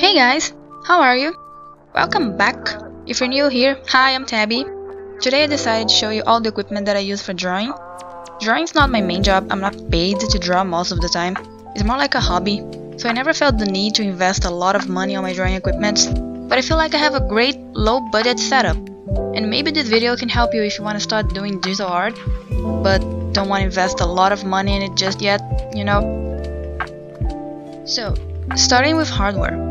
Hey guys, how are you? Welcome back. If you're new here, hi, I'm Tabby. Today I decided to show you all the equipment that I use for drawing. Drawing's not my main job, I'm not paid to draw most of the time. It's more like a hobby, so I never felt the need to invest a lot of money on my drawing equipment. But I feel like I have a great low-budget setup. And maybe this video can help you if you want to start doing digital art, but don't want to invest a lot of money in it just yet, you know? So, starting with hardware.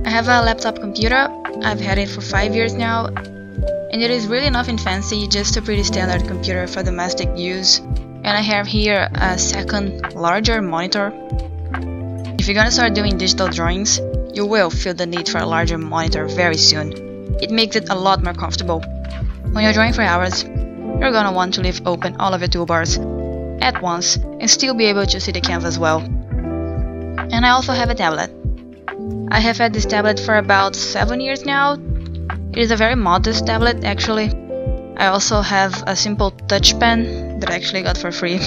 I have a laptop computer. I've had it for 5 years now, and it is really nothing fancy, just a pretty standard computer for domestic use. And I have here a second, larger monitor. If you're gonna start doing digital drawings, you will feel the need for a larger monitor very soon. It makes it a lot more comfortable. When you're drawing for hours, you're gonna want to leave open all of your toolbars at once and still be able to see the canvas well. And I also have a tablet. I have had this tablet for about 7 years now. It is a very modest tablet actually. I also have a simple touch pen that I actually got for free.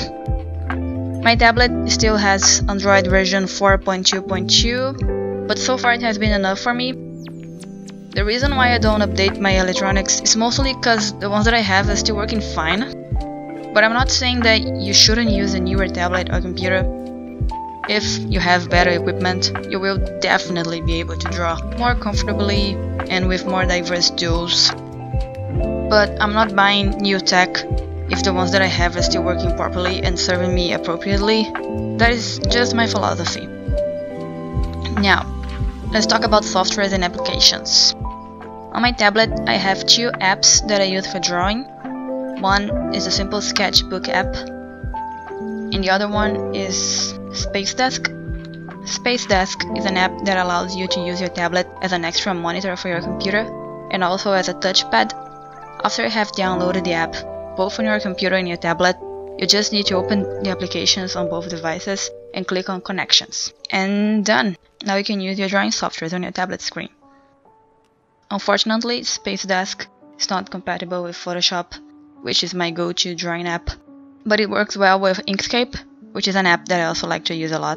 My tablet still has Android version 4.2.2, but so far it has been enough for me. The reason why I don't update my electronics is mostly because the ones that I have are still working fine. But I'm not saying that you shouldn't use a newer tablet or computer. If you have better equipment, you will definitely be able to draw more comfortably and with more diverse tools. But I'm not buying new tech if the ones that I have are still working properly and serving me appropriately. That is just my philosophy. Now, let's talk about softwares and applications. On my tablet, I have two apps that I use for drawing. One is a simple sketchbook app, and the other one is Spacedesk. Spacedesk is an app that allows you to use your tablet as an extra monitor for your computer and also as a touchpad. After you have downloaded the app, both on your computer and your tablet, you just need to open the applications on both devices and click on Connections. And done! Now you can use your drawing software on your tablet screen. Unfortunately, Spacedesk is not compatible with Photoshop, which is my go-to drawing app, but it works well with Inkscape, which is an app that I also like to use a lot.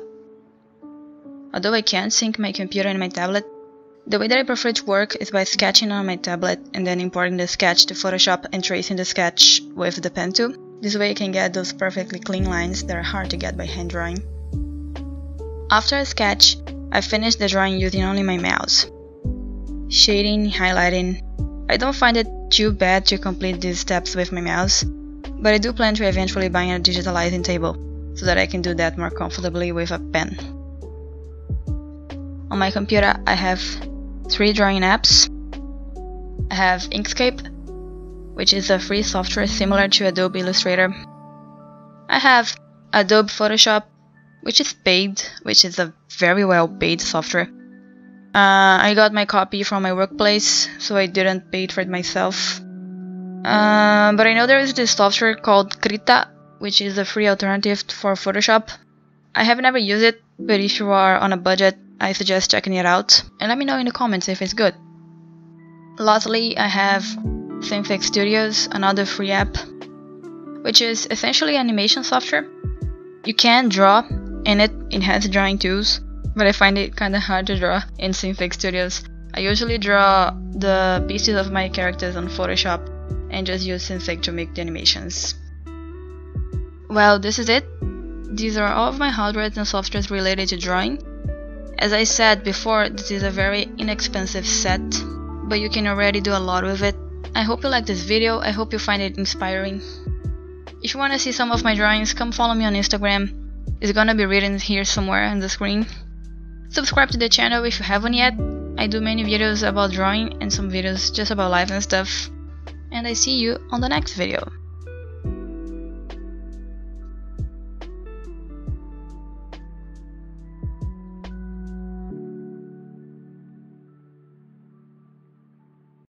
Although I can't sync my computer and my tablet, the way that I prefer to work is by sketching on my tablet and then importing the sketch to Photoshop and tracing the sketch with the pen tool. This way I can get those perfectly clean lines that are hard to get by hand drawing. After I sketch, I finish the drawing using only my mouse. Shading, highlighting. I don't find it too bad to complete these steps with my mouse, but I do plan to eventually buy a digitalizing table, so that I can do that more comfortably with a pen. On my computer, I have 3 drawing apps. I have Inkscape, which is a free software similar to Adobe Illustrator. I have Adobe Photoshop, which is paid, which is a very well paid software. I got my copy from my workplace, so I didn't pay for it myself. But I know there is this software called Krita, which is a free alternative for Photoshop. I have never used it, but if you are on a budget, I suggest checking it out, and let me know in the comments if it's good. Lastly, I have Synfig Studios, another free app, which is essentially animation software. You can draw in it, it has drawing tools, but I find it kinda hard to draw in Synfig Studios. I usually draw the pieces of my characters on Photoshop and just use Synfig to make the animations. Well, this is it. These are all of my hardware and softwares related to drawing. As I said before, this is a very inexpensive set, but you can already do a lot with it. I hope you like this video, I hope you find it inspiring. If you want to see some of my drawings, come follow me on Instagram. It's gonna be written here somewhere on the screen. Subscribe to the channel if you haven't yet. I do many videos about drawing and some videos just about life and stuff. And I see you on the next video.